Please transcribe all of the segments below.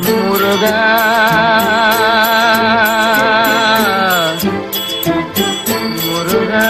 முருகா முருகா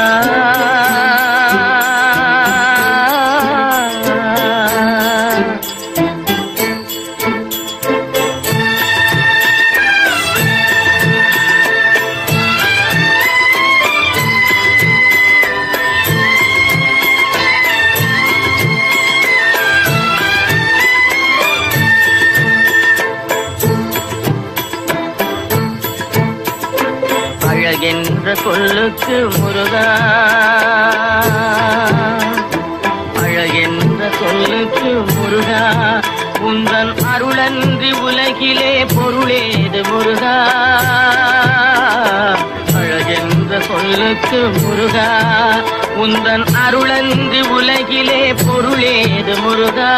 அழகென்ற சொல்லுக்கு முருகா அழகென்ற சொல்லுக்கு முருகா உந்தன் அருளன்றி உலகிலே பொருளேது முருகா அழகென்ற சொல்லுக்கு முருகா உந்தன் அருளன்றி உலகிலே பொருளேது முருகா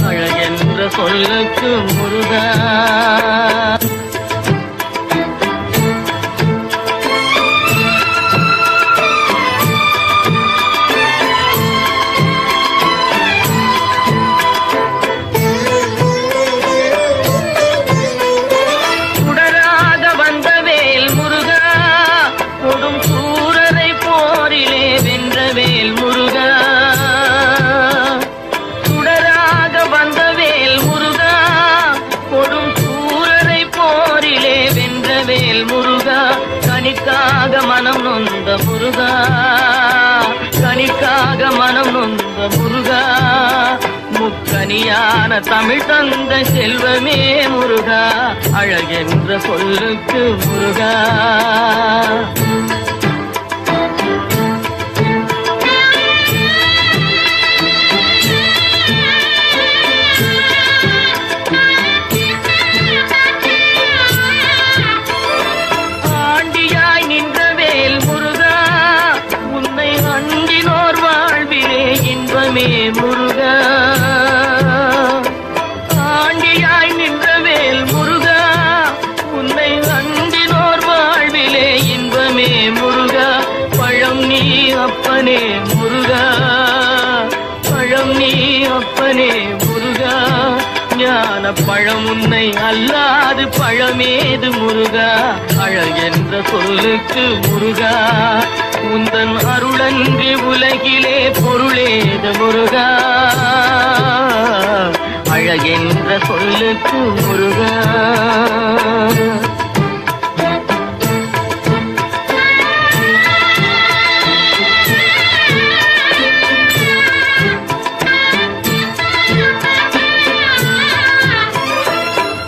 அழகென்ற சொல்லுக்கு முருகா கனிக்காக மனம் நொந்த முருகா கனிக்காக மனம் நொந்த முருகா முக்கனியான தமிழ் தந்த செல்வமே முருகா அழகென்ற சொல்லுக்கு முருகா முருகா ஆண்டியாய் நின்ற வேல் முருகா உன்னை அண்டினோர் வாழ்விலே இன்பமே முருகா பழம் நீ அப்பனே முருகா பழம் நீ அப்பனே முருகா ஞான பழம் உன்னை அல்லாது பழமேது முருகா அழகென்ற சொல்லுக்கு முருகா உந்தன் அருளன்றி உலகிலே பொருளேது முருகா அழகென்ற சொல்லுக்கு முருகா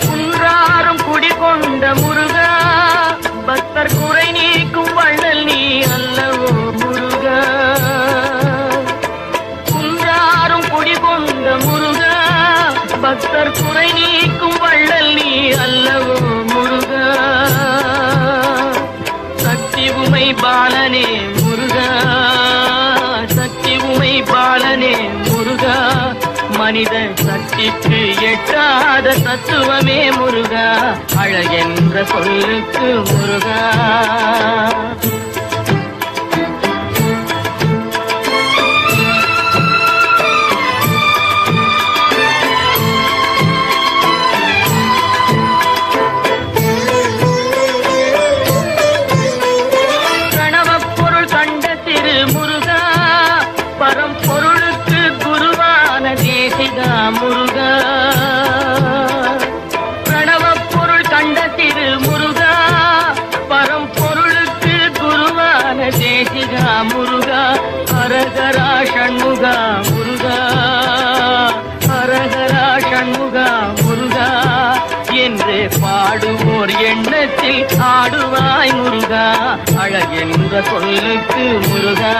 குன்றாரும் குடிகொண்ட முருகா பக்தர் குறை நீக்கும் வள்ளல் நீ அல்லவோ முருகா குன்றாரும் குடிகொண்ட முருகா பக்தர் குறை நீக்கும் வள்ளல் நீ அல்லவோ முருகா சக்தி உமை பாலனே முருகா சக்தி உமை பாலனே முருகா மனித சக்திக்கு எட்டாத தத்துவமே முருகா அழகென்ற சொல்லுக்கு முருகா முருகா பிரணவப் பொருள் கண்ட திரு முருகா பரம்பொருளுக்கு குருவான தேசிகா முருகா ஹரஹரா ஷண்முகா முருகா ஹரஹரா ஷண்முகா முருகா என்று பாடுவோர் எண்ணத்தில் ஆடுவாய் முருகா அழகென்ற சொல்லுக்கு முருகா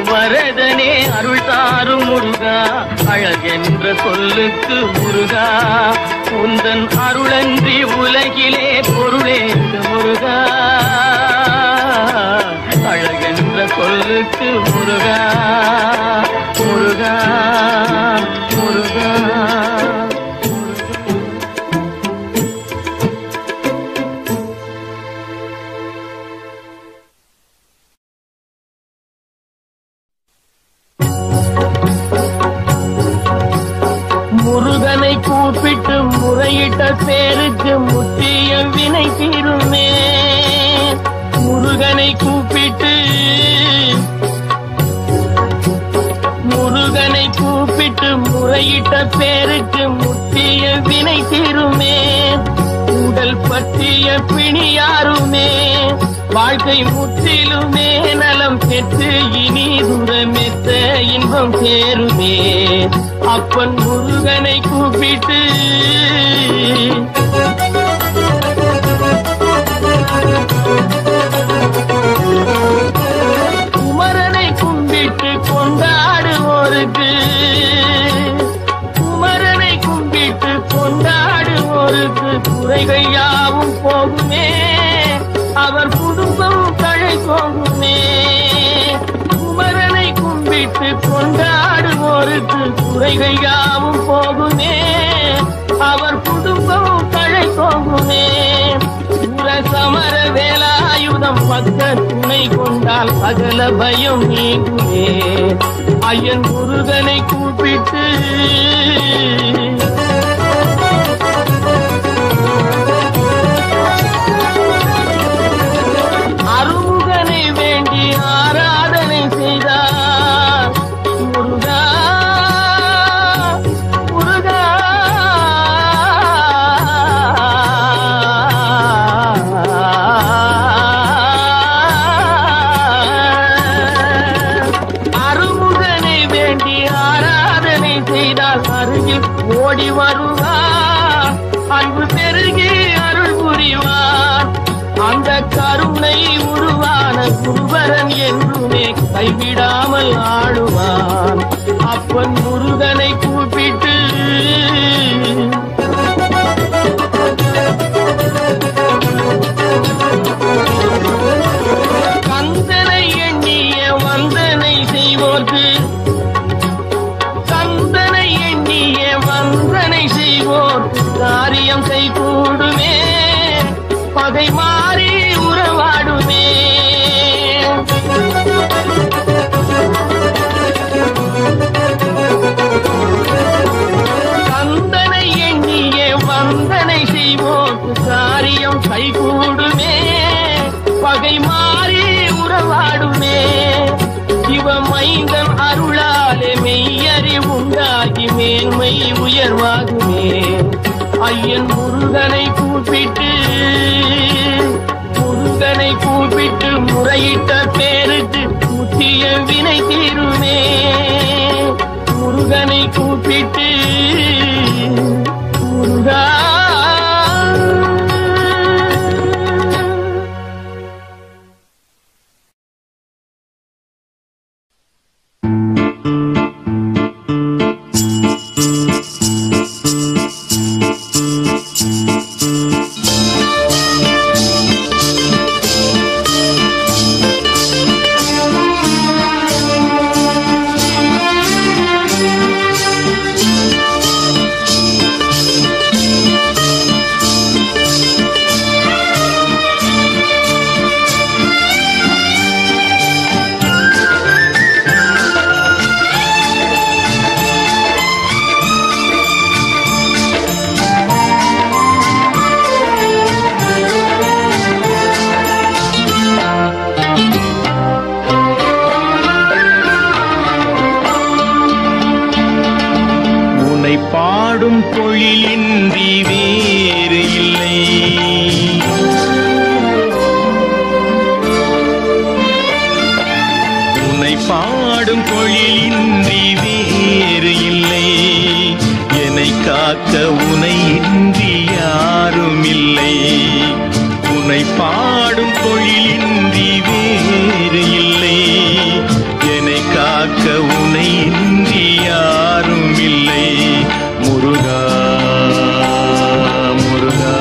வரதனே அருள் தாரும் முருகா, அழகென்ற சொல்லுக்கு முருகா, உந்தன் அருளன்றி உலகிலே பொருளேது முருகா, அழகென்ற சொல்லுக்கு முருகா, முருகா, முருகா. முருகனை கூப்பிட்டு முறையிட்ட பேருக்கு முற்றிய வினை தீருமே. முருகனை கூப்பிட்டு முறையிட்ட பேருக்கு முற்றிய வினை தீருமே. உடல் பற்றிய பிணி யாருமே வாழ்க்கை முற்றிலுமே நலம் பெற்று இனி தூரமெத்த இன்பம் சேருமே. அப்பன் முருகனை கூப்பிட்டு குமரனை கும்பிட்டு கொண்டாடுவோருக்கு, குமரனை கும்பிட்டு கொண்டாடுவோருக்கு குறைகள் யாவும் போகுமே, அவர் குடும்பம் தழை போகுமே. குமரனை கும்பிட்டு கொண்டாடுவோருக்கு குறைகள் யாவும் போகுமே, அவர் குடும்பம் தழை போகுமே. சமர வேலாயுதம் பக்க துணை கொண்டால் சகல பயம் நீங்குமே. ஐயன் முருகனை கூப்பிட்டு அருமுகனை வேண்டி ஆராதனை செய்தார். முருகா முருகா அருமுகனை வேண்டி ஆராதனை செய்தால் அருகில் ஓடி வருவார். அன்பு பெருகி அருள் புரிவார். அந்த கருணை உருவான குருவரன் என்றுமே கைவிடாமல் ஆடுவான். அப்பன் முருகனை கூப்பிட்டு கந்தனை எண்ணிய வந்தனை செய்வோர்க்கு, கந்தனை எண்ணிய வந்தனை செய்வோர்க்கு காரியம் கைகூடுமே, பகை மாறி உறவாடுமே. கந்தனை எண்ணிய வந்தனை செய்வோர்க்கு காரியம் கைகூடுமே, பகை மாறி உறவாடுமே. சிவமைந்தன் அருளாலே மெய்யறிவுண்டாகி மேன்மை உயர்வாகுமே. ஐயன் முருகனை கூப்பிட்டு முருகனை கூப்பிட்டு முறையிட்ட பேருக்கு முற்றிய வினை தீருமே. முருகனை கூப்பிட்டு முருகா பாடும் பொழிலின்றி வேறு இல்லை, உன்னை பாடும் பொழிலின்றி வேறு இல்லை. என்னை காக்க உனை இன்றி யாரும் இல்லை. உன்னை பாடும் பொழிலின்றி வேறு இல்லை. என்னை காக்க உனை இன்றி யாரும் இல்லை. முருகா முருகா.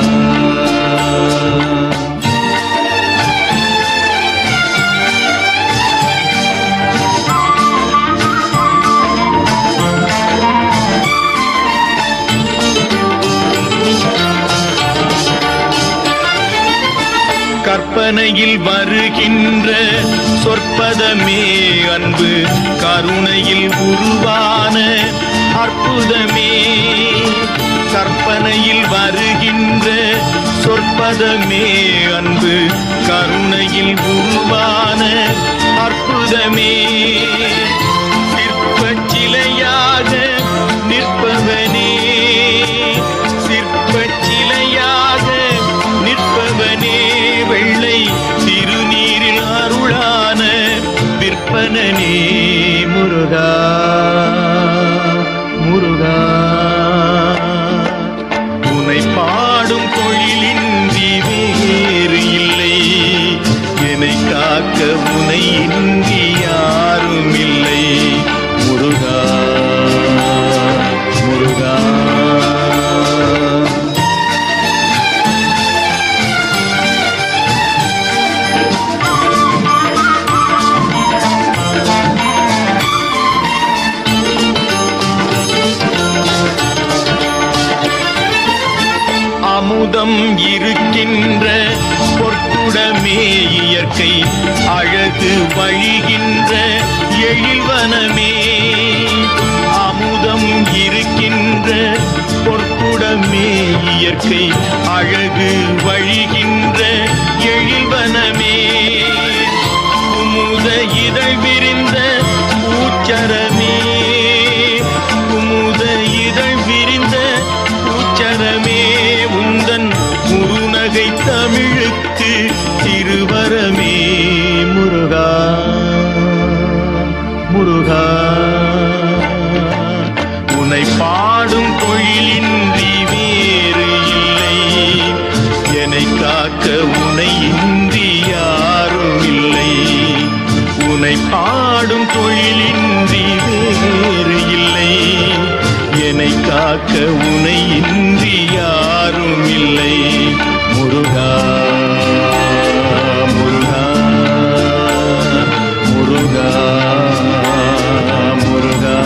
கற்பனையில் வருகின்ற சொற்பதமே அன்பு, கருணையில் உருவான அற்புதமே. கற்பனையில் வருகின்ற சொற்பதமே அன்பு, கருணையில் உருவான அற்புதமே. சிற்பச் சிலையாக நிற்பவனே, சிற்பச் சிலையாக நிற்பவனே, வெள்ளை திருநீரில் அருளான விற்பனனே. முருகா முருகா. உனை பாடும் தொழிலின்றி வேறு இல்லை, என்னை காக்க உனை இன்றி யாரும் இல்லை. முருகா முருகா. அமுதம் இருக்கின்ற பொற்குடமே இயற்கை, அழகு வழிகின்ற எழில்வனமே. அமுதம் இருக்கின்ற பொற்குடமே இயற்கை, அழகு வழிகின்ற எழில்வனமே. குமுத இதழ் விரிந்த பூச்சரமே, குமுத இதழ் விரிந்த பூச்சரமே. உந்தன் குறுநகை தமிழுக்கு திருவரமே. முருகா முருகா. உனை பாடும் தொழிலின்றி வேறு இல்லை, என்னை காக்க உனை இன்றி யாரும் இல்லை. உனை பாடும் தொழிலின்றி வேறு இல்லை, என்னை காக்க உனை இன்றி யாரும் இல்லை. முருகா முருகா முருகா முருகா.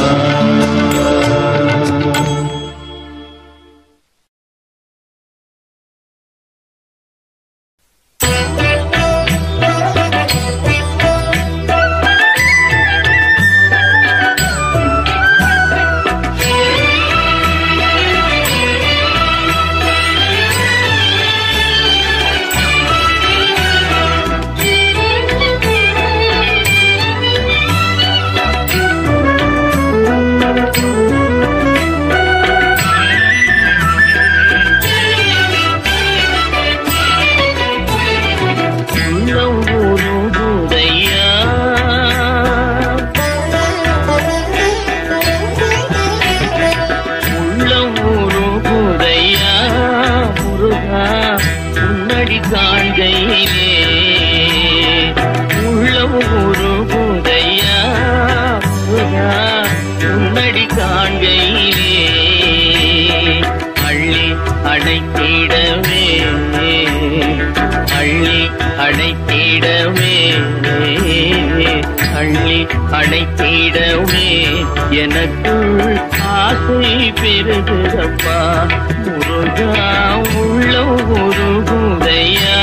அழைத்திடவே எனக்குள் ஆசை பெருகுதப்பா. முருகா உள்ள ஒரு குதையா.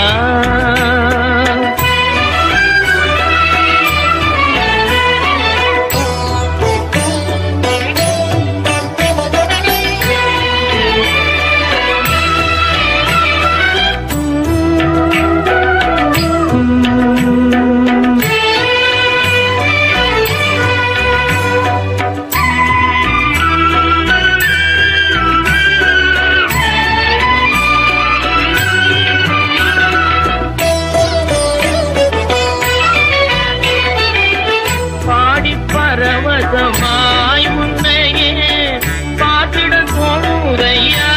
பரவசமாய் உன்னையே பார்த்திட தோணுதையா.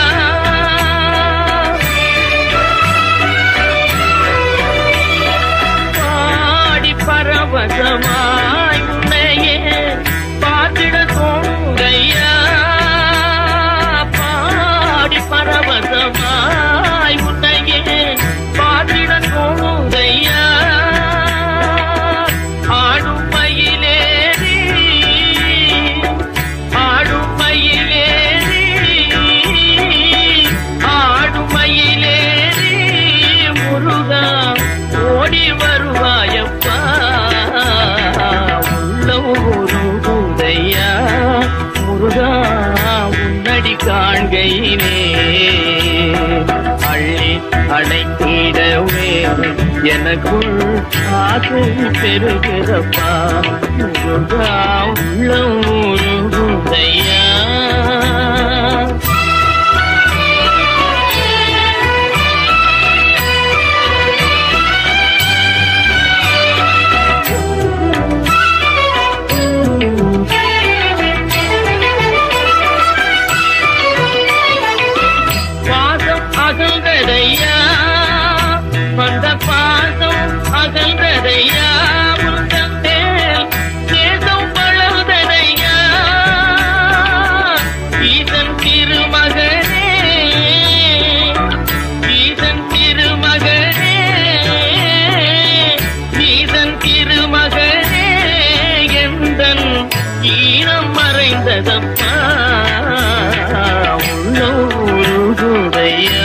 பாடி பரவசமாய் உன்னையே காண்கையிலே அள்ளி அடைத்திடவே எனக்குள் ஆசை பெருகிறப்பா முருகா உள்ளம் உருகுதையா அகல்கதையா வந்த பாசம் அகல்கதையா உந்தன் மேல் சேதம் வளர்ந்ததையா ஈசன் திருமகனே ஈசன் திருமகனே ஈசன் திருமகனே எந்தன் ஈரம் மறைந்ததப்பா உள்ளூருதையா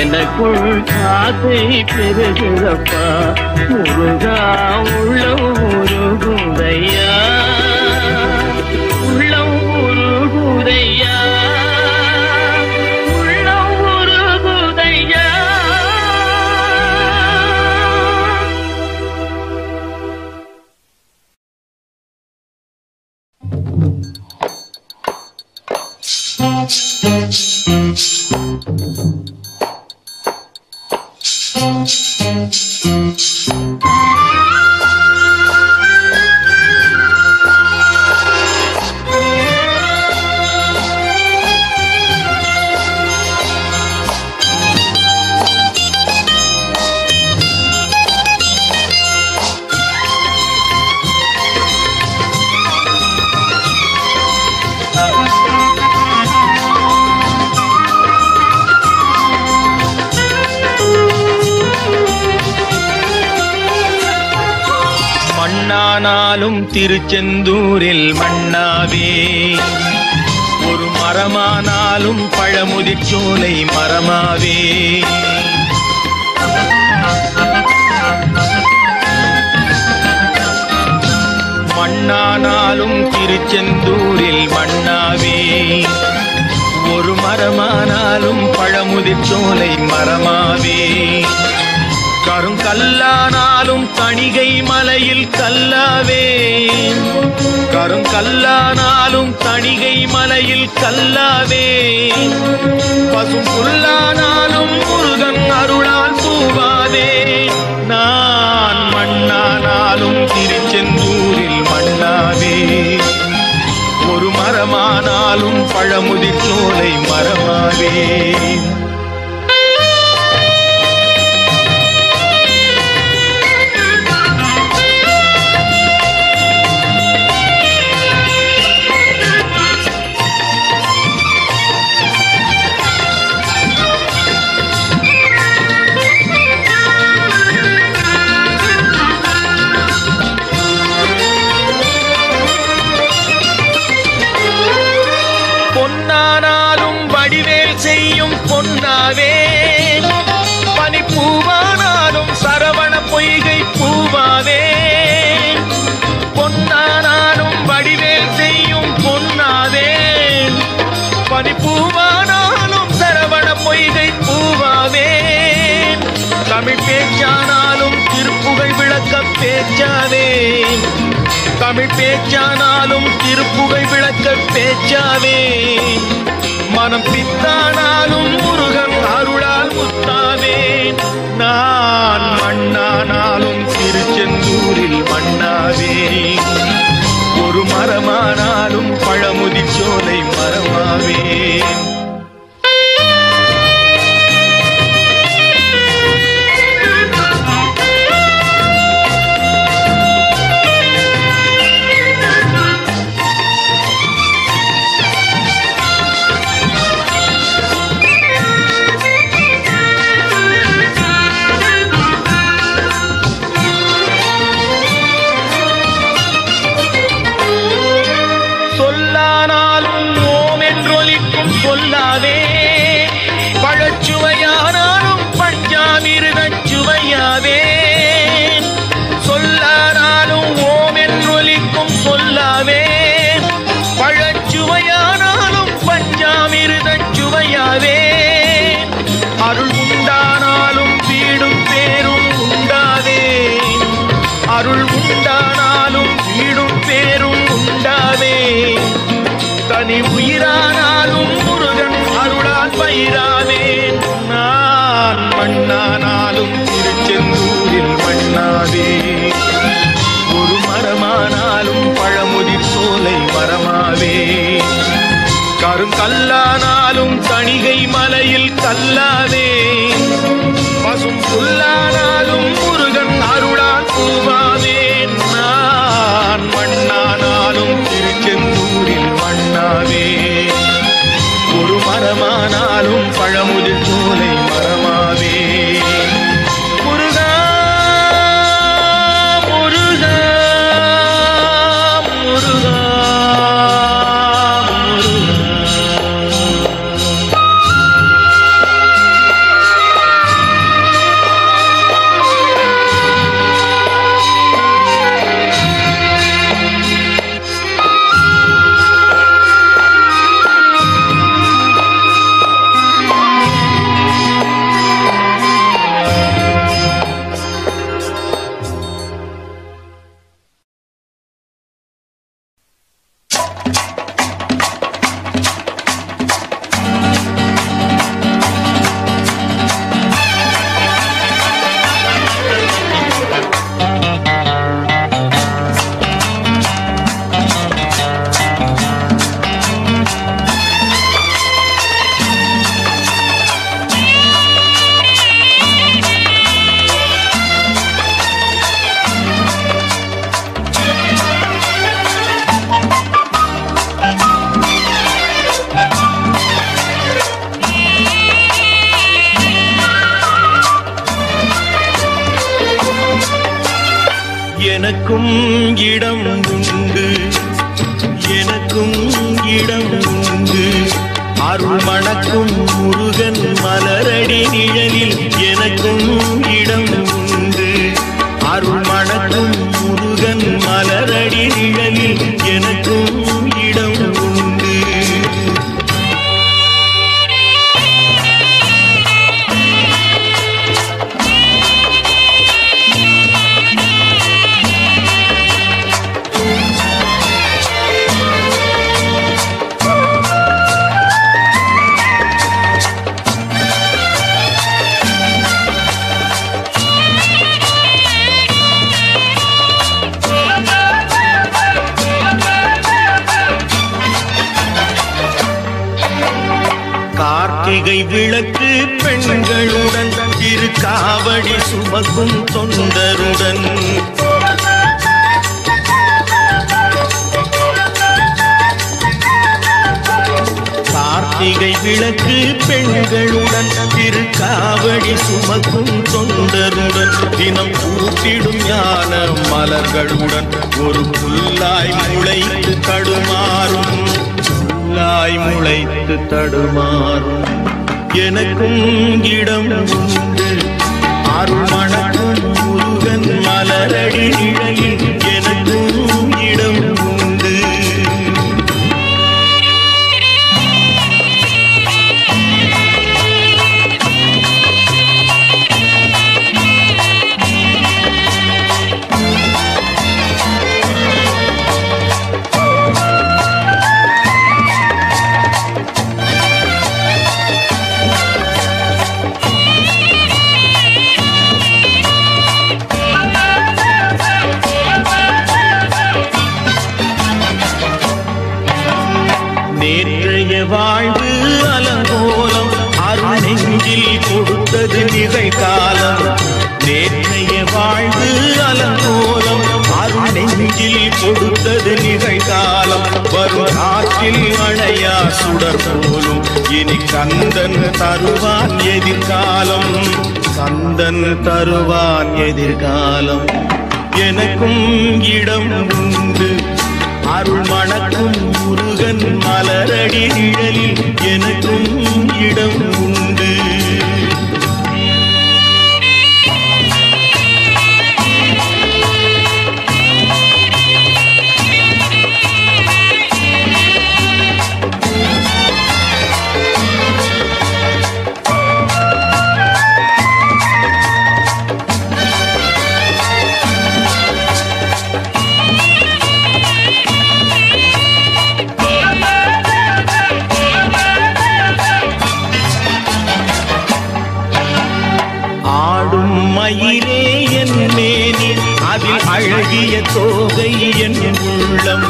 எனக்குள் ஆசை பெருகிறப்பா முருகா உள்ளம் உருகுதையா உள்ளம் உருகுதையா உள்ளம் உருகுதையா மண்ணானாலும் திருச்செந்தூரில் மண்ணாவே ஒரு மரமானாலும் பழமுதிர்ச்சோலை மரமாவே மண்ணானாலும் திருச்செந்தூரில் மண்ணாவே ஒரு மரமானாலும் பழமுதிர்ச்சோலை மரமாவே கருங்கல்லானாலும் தணிகை மலையில் கல்லாவே கருங்கல்லானாலும் தணிகை மலையில் கல்லாவே பசும் புல்லானாலும் முருகன் அருளால் தூவாதே நான் மண்ணானாலும் திருச்செந்தூரில் மண்ணாவே ஒரு மரமானாலும் பழமுதிர்ச்சோலை மரமாவே பொன்னானாலும் வடிவேல் செய்யும் பொன்னாவே, பனிப்பூவானாலும் சரவண பொய்கை பூவாவே. பொன்னானாலும் வடிவேல் செய்யும் பொன்னாவே, பனிப்பூவானாலும் சரவண பொய்கை பூவாவே. தமிழ் பேச்சானாலும் திருப்புகழ் விளக்க பேச்சாவே, தமிழ் பேச்சானாலும் திருப்புகழ் விளக்க பேச்சாவே. மனம் பித்தானாலும் முருகன் அருளால் முத்தாவே. நான் மண்ணானாலும் திருச்செந்தூரில் மண்ணாவே, ஒரு மரமானாலும் பழமுதி சோலை மரமாவே. சொல்லாவே, பழச்சுவையானாலும் பஞ்சாமிருதச் சுவையாவே. சொல்லானாலும் ஓம் என்றொலிக்கும் சொல்லாவே, பழச்சுவையானாலும் பஞ்சாமிருதச் சுவையாவே. அருள் உண்டானாலும் வீடும் பேரும் உண்டாவே, அருள் உண்டானாலும் வீடும் பேரும் உண்டாவே. தனி உயிரானாலும் முருகன் அருளால் பயிராவே. நான் மண்ணானாலும் திருச்செந்தூரில் மண்ணாவே, ஒரு மரமானாலும் பழமுதி சோலை மரமாவே. கருங்கல்லானாலும் தணிகை மலையில் கல்லாவே, பசும் புல்லானாலும் முருகன் அருளால் பூவாவே. நான் மண்ணானாலும் திருச்செந்தூரில் மண்ணாவே, ஒரு மரமானாலும் பழமுதிர் சோலை மரமாவே. முருகா முருகா முருகா எனக்கும் இடம் உண்டு, எனக்கும் இடம் உண்டு. அருள் மணக்கும் முருகன் மலரடி நிழலில் எனக்கும் இடம் உண்டு. அருள் மணக்கும் முருகன் மலரடி நிழலில் எனக்கும் இடம் உண்டு. கார்த்திகை விளக்கு பெண்களுடன் திருக்காவடி சுமக்கும் தொண்டருடன் கார்த்திகை விளக்கு பெண்களுடன் திருக்காவடி சுமக்கும் தொண்டருடன் தினம் பூத்திடும் ஞான மலர்களுடன் ஒரு புல்லாய் முளைத்து தடுமாறும் புல்லாய் முளைத்து தடுமாறும் எனக்கும் இடம் உண்டு. அருள்மணக்கும் முருகன் மலரடி நிழலில் எனக்கும் இடம் உண்டு. நேற்றைய வாழ்வு அலங்கோலம் அருள் நெஞ்சில் கொடுத்தது நிகழ்காலம். நேற்றைய வாழ்வு அலங்கோலம் அருள் நெஞ்சில் கொடுத்தது நிகழ்காலம். வரும் காற்றில் அணையா சுடர் போலும் இனி கந்தன் தருவான் எதிர்காலம். கந்தன் தருவான் எதிர்காலம். எனக்கும் இடம் உண்டு. அருள் மணக்கும் முருகன் மலரடி நிழலில் எனக்கும் இடம் உண்டு. ஆடும் மயிலே என் மேனி அதில் அழகிய தோகை என் உள்ளம்.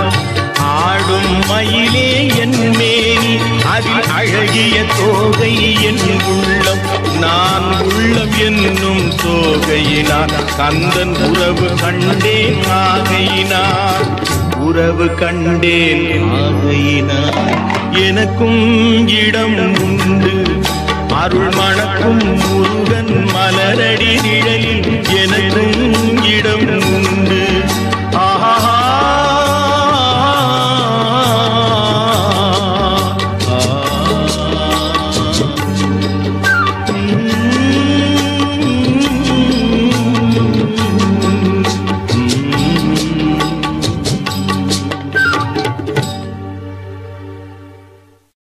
ஆடும் மயிலே என் மேனி அதில் அழகிய தோகை என் உள்ளம். நான் உள்ளம் என்னும் தோகையினார் கந்தன் உறவு கண்டேன் ஆகையினார். உறவு கண்டேன் ஆகையினார். எனக்கும் இடம் உண்டு. அருள் மணக்கும் முருகன் மலரடி நிழலில் எனக்கும் இடம் உண்டு.